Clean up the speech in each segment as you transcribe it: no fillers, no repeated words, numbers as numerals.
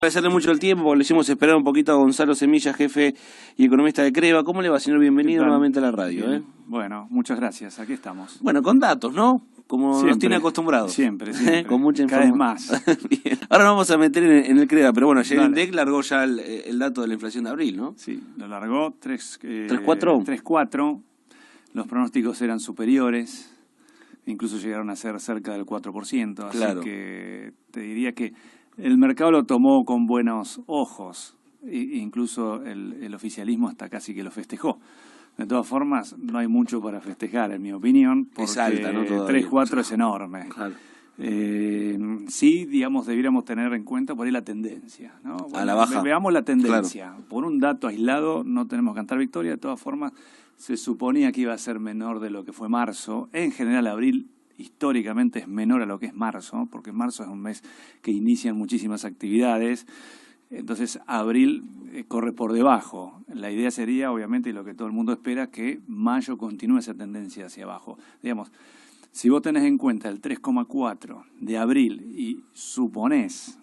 Agradecerle mucho el tiempo, porque le hicimos esperar un poquito a Gonzalo Semilla, jefe y economista de Creva. ¿Cómo le va, señor? Bienvenido nuevamente a la radio. Bueno, muchas gracias, aquí estamos. Bueno, con datos, ¿no? Como siempre, nos tiene acostumbrados. Siempre. Con mucha información. Cada vez más. Bien. Ahora nos vamos a meter en el Creva, pero bueno, ayer INDEC largó ya el dato de la inflación de abril, ¿no? Sí, lo largó 3,4. 3,4. Los pronósticos eran superiores, incluso llegaron a ser cerca del 4%. Claro. Así que te diría que el mercado lo tomó con buenos ojos, e incluso el oficialismo hasta casi que lo festejó. De todas formas, no hay mucho para festejar, en mi opinión, porque es alta, ¿no? 3,4 es enorme. Claro. Sí, digamos, deberíamos tener en cuenta por ahí la tendencia, ¿no? Bueno, a la baja. Veamos la tendencia. Claro. Por un dato aislado no tenemos que cantar victoria. De todas formas, se suponía que iba a ser menor de lo que fue marzo. En general, abril históricamente es menor a lo que es marzo, porque marzo es un mes que inician muchísimas actividades. Entonces, abril corre por debajo. La idea sería, obviamente, y lo que todo el mundo espera, que mayo continúe esa tendencia hacia abajo. Digamos, si vos tenés en cuenta el 3,4 de abril y suponés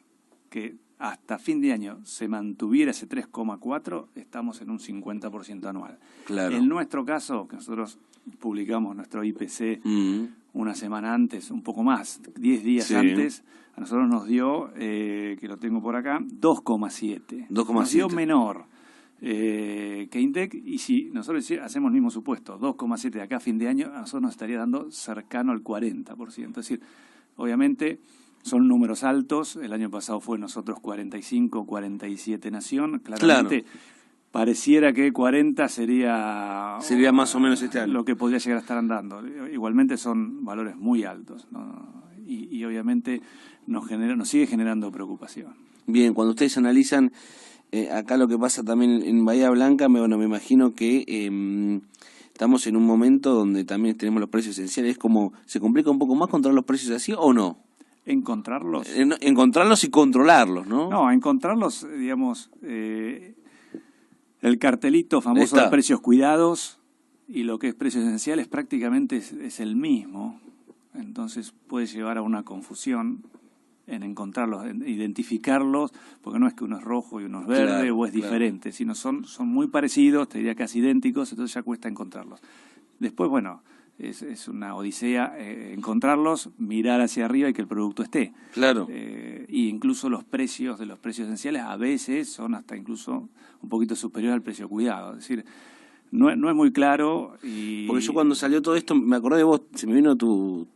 que hasta fin de año se mantuviera ese 3,4, estamos en un 50% anual. Claro. En nuestro caso, que nosotros publicamos nuestro IPC una semana antes, un poco más, 10 días antes, a nosotros nos dio, que lo tengo por acá, 2,7. Nos dio menor que INDEC, y si nosotros hacemos el mismo supuesto, 2,7 de acá a fin de año, a nosotros nos estaría dando cercano al 40%. Es decir, obviamente son números altos. El año pasado fue nosotros 45, 47 nación. Claramente, pareciera que 40 sería más o menos este año lo que podría llegar a estar andando. Igualmente son valores muy altos, ¿no? Y obviamente nos sigue generando preocupación. Bien, cuando ustedes analizan acá lo que pasa también en Bahía Blanca, me imagino que estamos en un momento donde también tenemos los precios esenciales. ¿Como se complica un poco más controlar los precios así o no? Encontrarlos. Encontrarlos y controlarlos, ¿no? No, encontrarlos, digamos, el cartelito famoso de precios cuidados y lo que es precios esenciales prácticamente es el mismo. Entonces puede llevar a una confusión en encontrarlos, en identificarlos, porque no es que uno es rojo y uno es verde o es diferente, sino son muy parecidos, te diría casi idénticos, entonces ya cuesta encontrarlos. Después, bueno, es una odisea encontrarlos, mirar hacia arriba y que el producto esté. Claro. Y incluso los precios de los precios esenciales a veces son hasta incluso un poquito superior al precio cuidado. Es decir, no es muy claro. Porque yo cuando salió todo esto, me acordé de vos, se me vino tu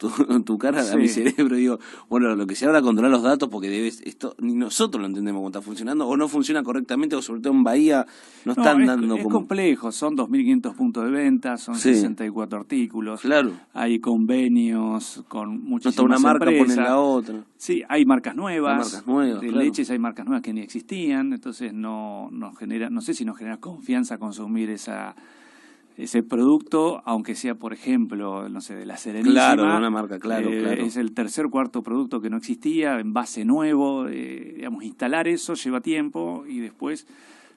cara a mi cerebro, digo, bueno, lo que se habla controlar los datos, porque esto ni nosotros lo entendemos cómo está funcionando, o no funciona correctamente, o sobre todo en Bahía no están dando es complejo, son 2.500 puntos de venta, son 64 artículos, hay convenios con muchísimas una marca empresas. pone la otra. Sí, hay marcas nuevas, de leches hay marcas nuevas que ni existían, entonces no sé si nos genera confianza consumir ese producto, aunque sea, por ejemplo, no sé, de la Serenísima. Claro, de una marca, claro. Es el tercer, cuarto producto que no existía, envase nuevo, digamos, instalar eso lleva tiempo y después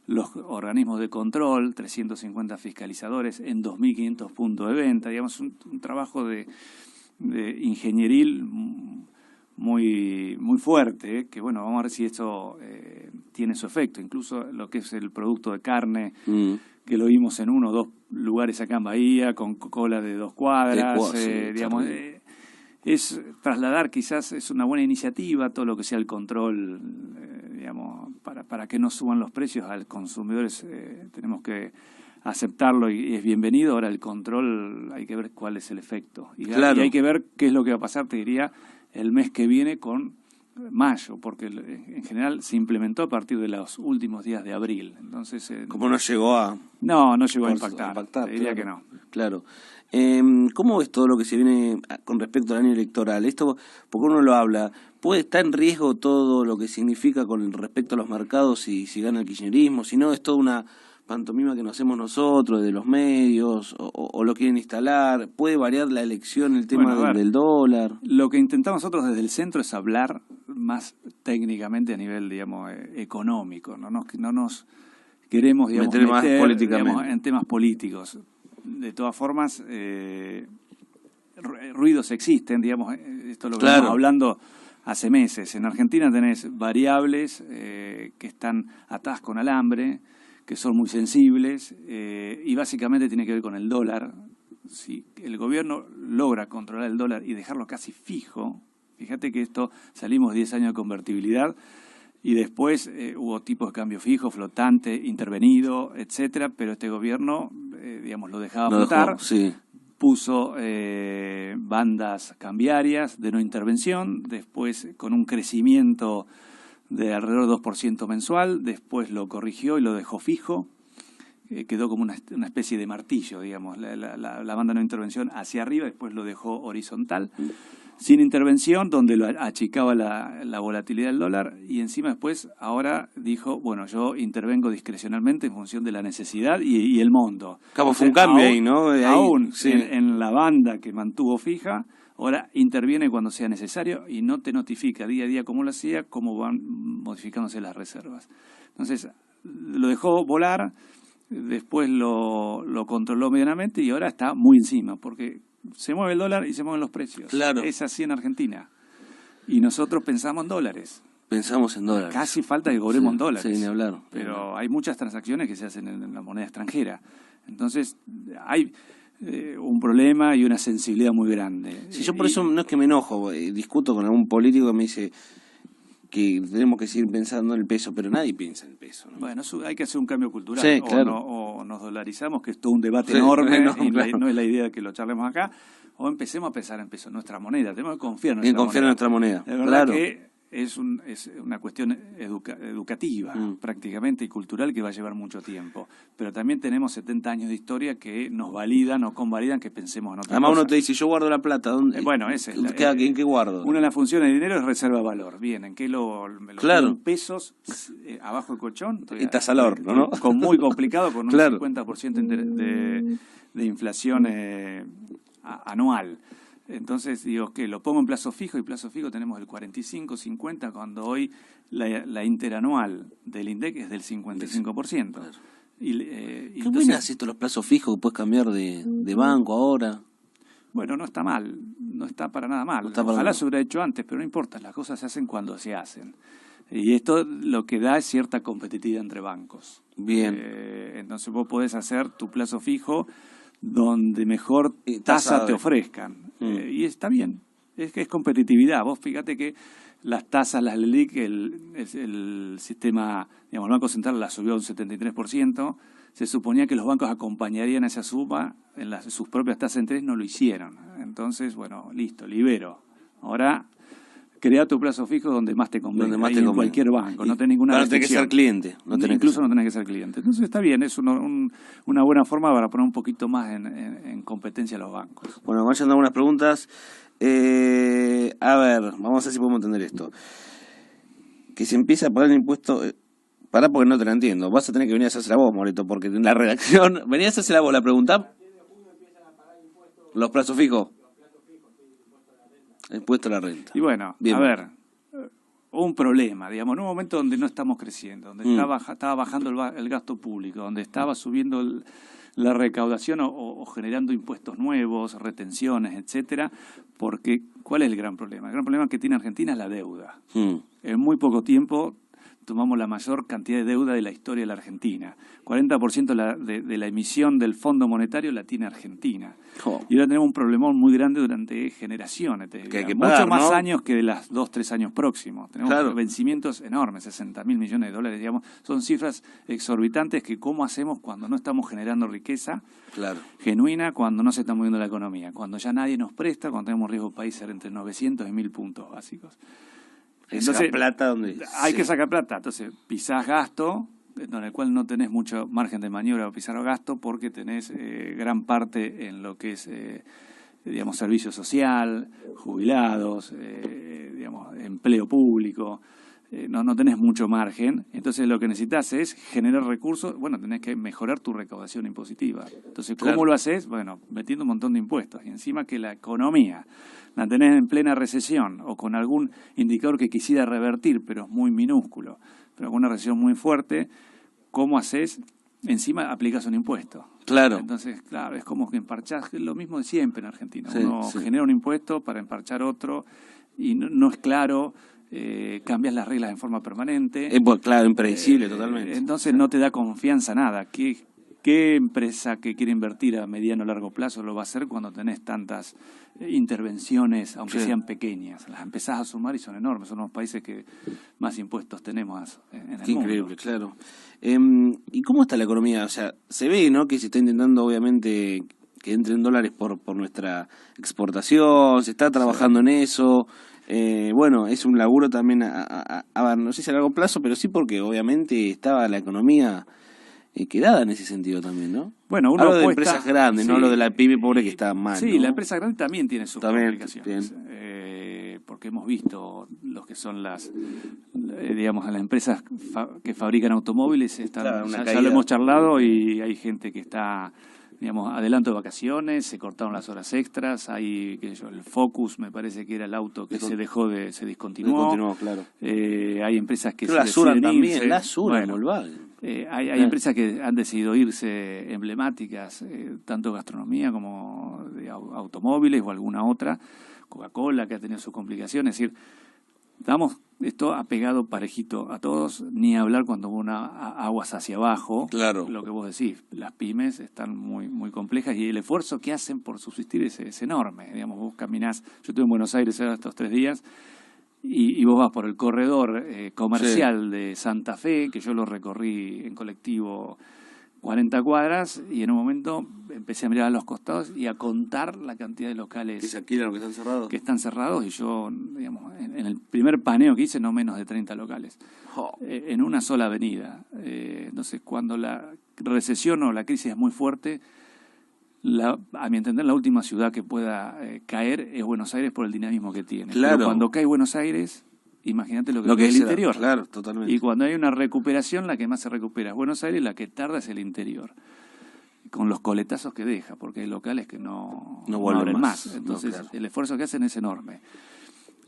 los organismos de control, 350 fiscalizadores en 2.500 puntos de venta, digamos, un trabajo de ingenieril muy fuerte, que bueno, vamos a ver si esto tiene su efecto. Incluso lo que es el producto de carne, que lo vimos en 1 o 2 lugares acá en Bahía, con cola de 2 cuadras, digamos, es trasladar, quizás es una buena iniciativa, todo lo que sea el control, digamos, para que no suban los precios al consumidores, tenemos que aceptarlo y es bienvenido. Ahora el control hay que ver cuál es el efecto. Y hay que ver qué es lo que va a pasar, te diría, el mes que viene con mayo, porque en general se implementó a partir de los últimos días de abril. Entonces, ¿cómo no llegó a...? No llegó a impactar, te diría que no. Claro. ¿Cómo ves todo lo que se viene con respecto al año electoral? Esto, porque uno lo habla, ¿puede estar en riesgo todo lo que significa con respecto a los mercados si gana el kirchnerismo? Si no, es toda una pantomima que nos hacemos nosotros, de los medios, o lo quieren instalar. ¿Puede variar la elección el tema del dólar? Lo que intentamos nosotros desde el centro es hablar más técnicamente a nivel, digamos, económico. No nos queremos, digamos, meter más políticamente, digamos, en temas políticos. De todas formas, ruidos existen, digamos, esto lo que estamos hablando hace meses. En Argentina tenés variables que están atadas con alambre, que son muy sensibles, y básicamente tiene que ver con el dólar. Si el gobierno logra controlar el dólar y dejarlo casi fijo, fíjate que salimos 10 años de convertibilidad, y después hubo tipos de cambio fijo, flotante, intervenido, etcétera, pero este gobierno, lo dejaba flotar, sí. Puso bandas cambiarias de no intervención, después con un crecimiento de alrededor de 2% mensual, después lo corrigió y lo dejó fijo, quedó como una especie de martillo, digamos, la banda de no intervención hacia arriba, después lo dejó horizontal, sin intervención, donde lo achicaba la volatilidad del dólar, y encima después ahora dijo, bueno, yo intervengo discrecionalmente en función de la necesidad y el monto. Cabo fue un cambio ahí, ¿no? Aún sí. en la banda que mantuvo fija, ahora interviene cuando sea necesario y no te notifica día a día cómo lo hacía, cómo van modificándose las reservas. Entonces, lo dejó volar, después lo controló medianamente y ahora está muy encima, porque se mueve el dólar y se mueven los precios. Claro. Es así en Argentina. Y nosotros pensamos en dólares. Pensamos en dólares. Casi falta que cobremos en dólares. Sí, ni hablar. Pero hay muchas transacciones que se hacen en la moneda extranjera. Entonces, hay un problema y una sensibilidad muy grande. Sí, yo por eso no es que me enojo, discuto con algún político que me dice que tenemos que seguir pensando en el peso, pero nadie piensa en el peso, ¿no? Bueno, hay que hacer un cambio cultural. Sí, claro. O nos dolarizamos, que es todo un debate enorme, y claro, no es la idea de que lo charlemos acá, o empecemos a pensar en peso, nuestra moneda. Tenemos que confiar en nuestra moneda. Es verdad, claro, que es una cuestión educativa, prácticamente, y cultural, que va a llevar mucho tiempo. Pero también tenemos 70 años de historia que nos validan o convalidan que pensemos en otra Además cosa. Uno te dice, yo guardo la plata, ¿dónde? Bueno, ese es ¿En qué guardo? Una de las funciones de dinero es reserva de valor. Bien, ¿en qué me lo claro, en pesos abajo del colchón? Y estás al horno, ¿no? Con muy complicado, con un claro, 50% de inflación anual. Entonces digo que lo pongo en plazo fijo, y plazo fijo tenemos el 45, 50, cuando hoy la interanual del INDEC es del 55%. Claro. Qué buenas estos los plazos fijos que puedes cambiar de banco ahora. Bueno, no está mal, no está para nada mal. Ojalá se hubiera hecho antes, pero no importa, las cosas se hacen cuando se hacen. Y esto lo que da es cierta competitividad entre bancos. Bien. Entonces vos podés hacer tu plazo fijo donde mejor tasa te ofrezcan. Y está bien, es que es competitividad. Vos fíjate que las tasas, las LELIQ, el sistema, el Banco Central la subió a un 73%, se suponía que los bancos acompañarían esa suma en sus propias tasas de interés, no lo hicieron. Entonces, bueno, listo, libero. Ahora, crea tu plazo fijo donde más te convenga, en cualquier banco, no tenés ninguna restricción. No tenés que ser cliente. No tenés que ser cliente. Entonces está bien, es una buena forma para poner un poquito más en competencia a los bancos. Bueno, vayan algunas preguntas. A ver, vamos a ver si podemos entender esto. Que se empieza a pagar el impuesto... Pará porque no te la entiendo. Vas a tener que venir a hacerse la voz, Moreto, porque en la redacción... Venía a hacerse la voz, la pregunta. Los plazos fijos. El impuesto a la renta. Y bueno, bien. A ver, un problema, digamos, en un momento donde no estamos creciendo, donde estaba bajando el gasto público, donde estaba subiendo la recaudación o generando impuestos nuevos, retenciones, etcétera, porque ¿cuál es el gran problema? El gran problema que tiene Argentina es la deuda. En muy poco tiempo tomamos la mayor cantidad de deuda de la historia de la Argentina. 40% de la emisión del Fondo Monetario la tiene Argentina. Y ahora tenemos un problemón muy grande durante generaciones. Que hay que pagar, mucho más ¿no? años que de los 2-3 años próximos. Tenemos vencimientos enormes, 60.000 millones de dólares, digamos. Son cifras exorbitantes que cómo hacemos cuando no estamos generando riqueza genuina, cuando no se está moviendo la economía, cuando ya nadie nos presta, cuando tenemos riesgo país ser entre 900 y 1.000 puntos básicos. Entonces, plata donde hay que sacar plata. Entonces, pisás gasto, en el cual no tenés mucho margen de maniobra para pisar gasto, porque tenés gran parte en lo que es, digamos, servicio social, jubilados, digamos, empleo público. No tenés mucho margen. Entonces, lo que necesitas es generar recursos. Bueno, tenés que mejorar tu recaudación impositiva. Entonces, ¿cómo lo haces? Bueno, metiendo un montón de impuestos. Y encima que la economía la tenés en plena recesión o con algún indicador que quisiera revertir, pero es muy minúsculo, pero con una recesión muy fuerte, ¿cómo haces? Encima aplicas un impuesto. Claro. Entonces, claro, es como que emparchás, es lo mismo de siempre en Argentina. Uno genera un impuesto para emparchar otro, y no es claro, cambias las reglas en forma permanente. Pues, claro, impredecible totalmente. Entonces no te da confianza nada. ¿Qué empresa que quiere invertir a mediano o largo plazo lo va a hacer cuando tenés tantas intervenciones, aunque sean pequeñas? Las empezás a sumar y son enormes. Son los países que más impuestos tenemos en el mundo. Increíble, claro. ¿Y cómo está la economía? O sea, se ve, ¿no?, que se está intentando, obviamente, que entren dólares por nuestra exportación, se está trabajando en eso. Bueno, es un laburo también, no sé si a largo plazo, pero sí porque obviamente estaba la economía quedada en ese sentido también, ¿no? Bueno, uno hablo de apuesta, empresas grandes, no lo de la pyme pobre que está mal. Sí, ¿no? la empresa grande también tiene sus complicaciones. Bien. Porque hemos visto los que son las empresas que fabrican automóviles, Claro, ya lo hemos charlado y hay gente que está, adelanto de vacaciones, se cortaron las horas extras, hay, el Focus, me parece que era el auto que se discontinuó. Claro. Hay empresas que la Suran también, irse. la Suran, Volkswagen. Hay empresas que han decidido irse emblemáticas, tanto gastronomía como de automóviles o alguna otra, Coca-Cola, que ha tenido sus complicaciones. Es decir, esto ha pegado parejito a todos, ni hablar cuando hubo aguas hacia abajo. Claro. Lo que vos decís, las pymes están muy muy complejas y el esfuerzo que hacen por subsistir es enorme. Vos caminás, yo estuve en Buenos Aires estos 3 días, y vos vas por el corredor comercial de Santa Fe, que yo lo recorrí en colectivo 40 cuadras, y en un momento empecé a mirar a los costados y a contar la cantidad de locales que se alquilan, que están cerrados. Y yo, en el primer paneo que hice, no menos de 30 locales, en una sola avenida. Entonces, cuando la recesión o la crisis es muy fuerte, a mi entender, la última ciudad que pueda caer es Buenos Aires por el dinamismo que tiene. Claro. Pero cuando cae Buenos Aires, imagínate lo que es el interior. Claro, totalmente. Y cuando hay una recuperación, la que más se recupera es Buenos Aires, la que tarda es el interior, con los coletazos que deja, porque hay locales que no abren más. Entonces, claro, el esfuerzo que hacen es enorme.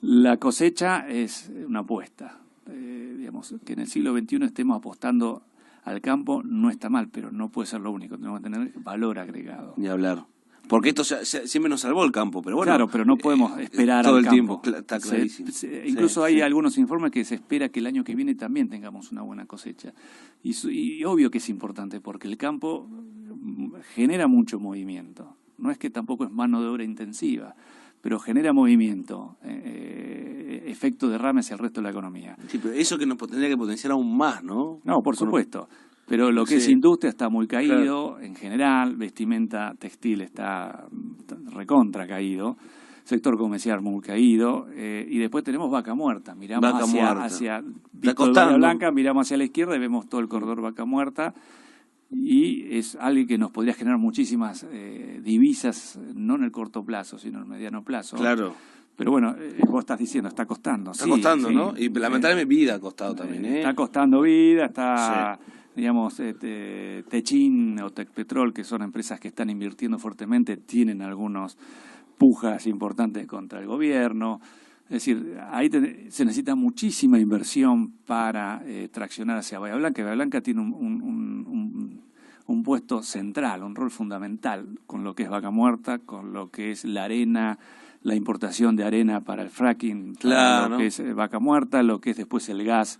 La cosecha es una apuesta. Que en el siglo XXI estemos apostando al campo no está mal, pero no puede ser lo único. Tenemos que tener valor agregado. Ni hablar. Porque esto siempre nos salvó el campo, pero bueno. Claro, pero no podemos esperar todo al el tiempo. campo. Está clarísimo. Incluso hay algunos informes que se espera que el año que viene también tengamos una buena cosecha. Y obvio que es importante, porque el campo genera mucho movimiento. No es que tampoco es mano de obra intensiva, pero genera movimiento, efecto derrame hacia el resto de la economía. Sí, pero eso que nos tendría que potenciar aún más, ¿no? No, por supuesto. Pero lo que es industria está muy caído, en general, vestimenta textil está recontra caído, sector comercial muy caído, y después tenemos vaca muerta. Miramos hacia Bahía Blanca, miramos hacia la izquierda y vemos todo el corredor vaca muerta, y es algo que nos podría generar muchísimas divisas, no en el corto plazo, sino en el mediano plazo. Claro. Pero bueno, vos estás diciendo, está costando. Está costando, ¿no? Y lamentablemente vida ha costado también, Está costando vida, está... Techin o Tecpetrol, que son empresas que están invirtiendo fuertemente, tienen algunos pujas importantes contra el gobierno. Es decir, ahí se necesita muchísima inversión para traccionar hacia Bahía Blanca. Bahía Blanca tiene un puesto central, un rol fundamental con lo que es vaca muerta, con lo que es la arena, la importación de arena para el fracking, claro, lo que es vaca muerta, lo que es después el gas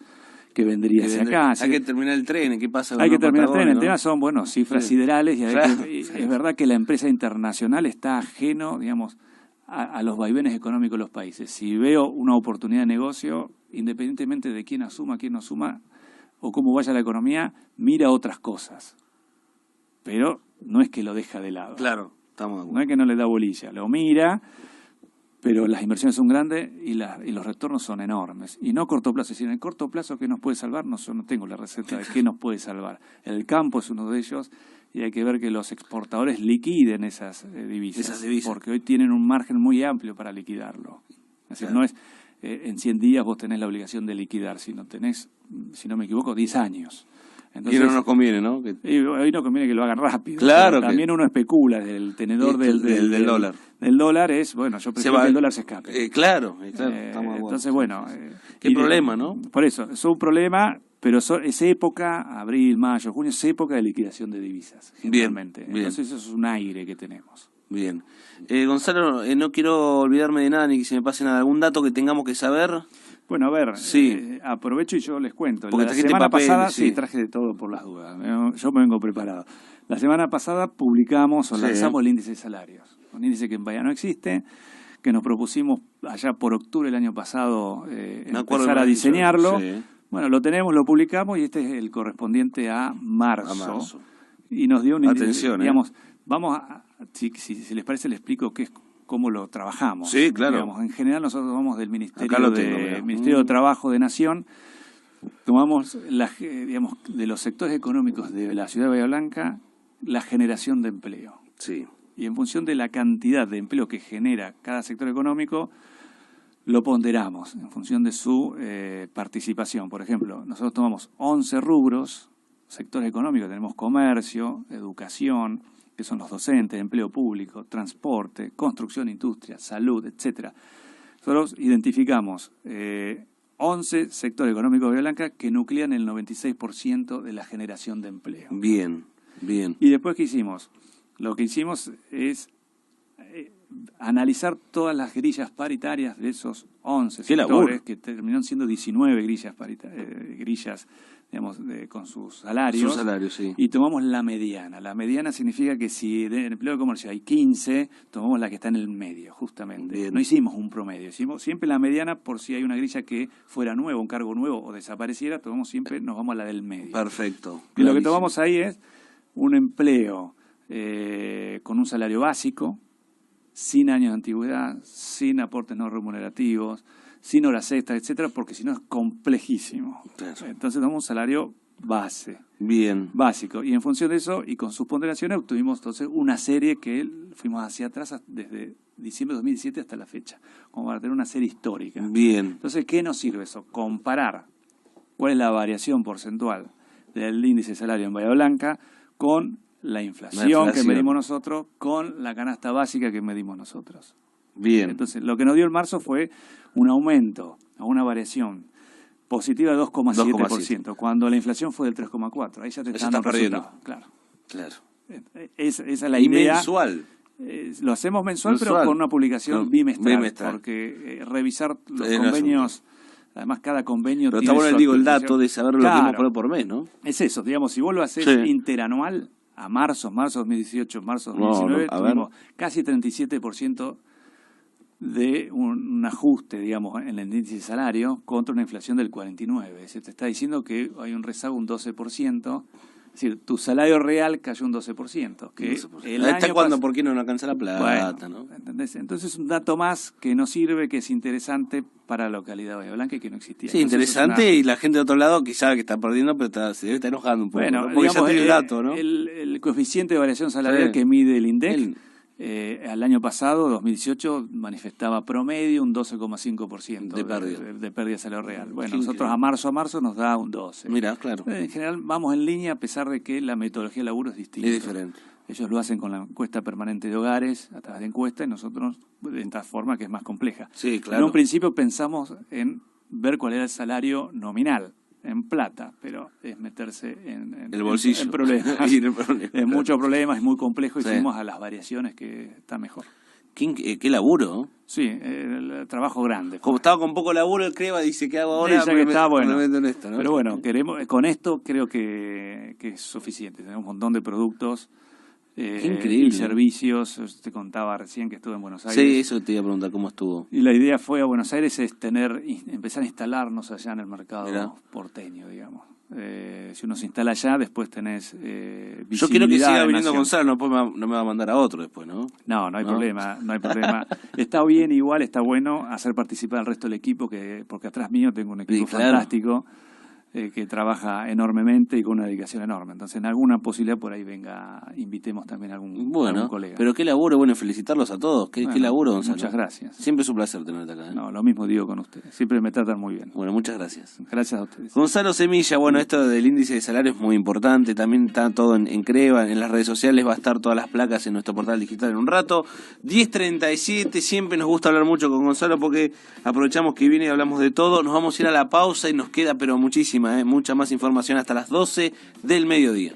que vendría hacia acá. Hay que terminar el tren, ¿qué pasa? Hay que terminar el tren, ¿no? El tema son, cifras siderales, y es verdad que la empresa internacional está ajeno, a los vaivenes económicos de los países. Si veo una oportunidad de negocio, independientemente de quién asuma, quién no asuma, o cómo vaya la economía, mira otras cosas. Pero no es que lo deja de lado. Claro, estamos de acuerdo. No es que no le da bolilla, lo mira, pero las inversiones son grandes y los retornos son enormes. Y no a corto plazo. Es decir, en el corto plazo, ¿qué nos puede salvar? Yo no tengo la receta de qué nos puede salvar. El campo es uno de ellos, y hay que ver que los exportadores liquiden esas divisas. Porque hoy tienen un margen muy amplio para liquidarlo. Es decir, no es en 100 días vos tenés la obligación de liquidar, sino tenés, si no me equivoco, 10 años. Entonces, y no nos conviene, ¿no? Hoy no conviene que lo hagan rápido. Claro. También uno especula, el tenedor del dólar. Del dólar es, yo prefiero que el dólar se escape. Claro, estamos de acuerdo. Entonces, qué problema, ¿no? Por eso, es un problema, pero es época, abril, mayo, junio, es época de liquidación de divisas, generalmente. Bien. Entonces, eso es un aire que tenemos. Bien. Gonzalo, no quiero olvidarme de nada ni que se me pase nada. ¿Algún dato que tengamos que saber? Bueno, a ver, Sí. aprovecho y yo les cuento. Porque La trajiste semana papel, pasada, sí. sí, traje de todo por las dudas. Yo me vengo preparado. La semana pasada publicamos o Sí. lanzamos el índice de salarios. Un índice que en Bahía no existe, que nos propusimos allá por octubre del año pasado empezar a diseñarlo. Sí. Bueno, lo tenemos, lo publicamos y este es el correspondiente a marzo. Y nos dio un índice, Atención, digamos, vamos a, si les parece, les explico cómo lo trabajamos. Sí, claro. Digamos, en general nosotros vamos del Acá lo tengo, Ministerio de Trabajo de Nación, tomamos digamos, de los sectores económicos de la ciudad de Bahía Blanca, la generación de empleo. Sí. Y en función de la cantidad de empleo que genera cada sector económico, lo ponderamos en función de su participación. Por ejemplo, nosotros tomamos 11 rubros, sectores económicos, tenemos comercio, educación, que son los docentes, empleo público, transporte, construcción, industria, salud, etcétera. Nosotros identificamos 11 sectores económicos de Bahía Blanca que nuclean el 96% de la generación de empleo. Bien, bien. ¿Y después qué hicimos? Lo que hicimos es analizar todas las grillas paritarias de esos 11 sectores, que terminaron siendo 19 grillas digamos, con sus salarios. Sí. Y tomamos la mediana. La mediana significa que si en el empleo de comercio hay 15, tomamos la que está en el medio, justamente. Bien. No hicimos un promedio, hicimos siempre la mediana por si hay una grilla que fuera nueva, un cargo nuevo o desapareciera, nos vamos a la del medio. Perfecto. Y lo que tomamos ahí es un empleo con un salario básico, sin años de antigüedad, sin aportes no remunerativos, sin horas extras, etcétera, porque si no es complejísimo. Claro. Entonces damos un salario base. Bien. Básico. Y en función de eso, y con sus ponderaciones, obtuvimos entonces una serie que fuimos hacia atrás desde diciembre de 2017 hasta la fecha, como para tener una serie histórica. Bien. Entonces, ¿qué nos sirve eso? Comparar cuál es la variación porcentual del índice de salario en Bahía Blanca con la inflación que medimos nosotros, con la canasta básica que medimos nosotros. Bien. Entonces, lo que nos dio en marzo fue un aumento, una variación positiva de 2,7%, cuando la inflación fue del 3,4%. Ahí ya te están dando resultados. Claro. Esa es la idea. Mensual. Lo hacemos mensual, pero con una publicación bimestral. Porque revisar los convenios... Además, cada convenio pero tiene está bueno, el dato de saber lo que hemos pagado por mes, ¿no? Es eso, digamos, si vos lo haces interanual, a marzo 2018, marzo 2019, tuvimos casi 37% de un ajuste, digamos, en el índice de salario contra una inflación del 49%. Se te está diciendo que hay un rezago un 12%. Es decir, tu salario real cayó un 12%. Que 12%. El ¿Hasta año cuándo? ¿Por qué no alcanza la plata? Bueno, ¿no? ¿entendés? Entonces es un dato más que nos sirve, que es interesante para la localidad de Bahía Blanca y que no existía. Sí, entonces interesante, y la gente de otro lado que sabe que está perdiendo, pero se debe estar enojando un poco, bueno, ¿no? Porque digamos, ya tiene el dato, ¿no? El coeficiente de variación salarial que mide el INDEC, al año pasado, 2018, manifestaba promedio un 12,5% de pérdida de salario real. Bueno, nosotros a marzo nos da un 12%. Mira, claro. En general vamos en línea, a pesar de que la metodología de laburo es distinta. Es diferente. Ellos lo hacen con la encuesta permanente de hogares, a través de encuesta, y nosotros de esta forma que es más compleja. Sí, claro. En un principio pensamos en ver cuál era el salario nominal, en plata, pero es meterse en el bolsillo. En problemas. En muchos problemas, es muy complejo y fuimos a las variaciones que está mejor. ¿Qué laburo? Sí, el trabajo grande. Como estaba con poco laburo, el Creva dice, ¿qué hago ahora? Dice que está bueno. Me meto en esto, ¿no? Pero bueno, con esto creo que es suficiente. Tenemos un montón de productos increíble. Y servicios. Yo te contaba recién que estuve en Buenos Aires. Sí, eso te iba a preguntar, ¿cómo estuvo? Y la idea fue a Buenos Aires empezar a instalarnos allá en el mercado porteño, digamos. Si uno se instala allá, después tenés visibilidad. Yo quiero que siga viniendo Gonzalo, no me va a mandar a otro después, ¿no? No hay problema. Está bien, igual está bueno hacer participar al resto del equipo, porque atrás mío tengo un equipo fantástico que trabaja enormemente y con una dedicación enorme. Entonces, en alguna posibilidad por ahí invitemos también a algún colega. Pero qué laburo, felicitarlos a todos. Qué laburo, Gonzalo. Muchas gracias. Siempre es un placer tenerte acá. No, lo mismo digo con ustedes. Siempre me tratan muy bien. Bueno, muchas gracias. Gracias a ustedes. Gonzalo Semilla, esto del índice de salario es muy importante. También está todo en Creva, en las redes sociales. Va a estar todas las placas en nuestro portal digital en un rato. 10:37, siempre nos gusta hablar mucho con Gonzalo porque aprovechamos que viene y hablamos de todo. Nos vamos a ir a la pausa y nos queda pero mucha más información hasta las 12 del mediodía.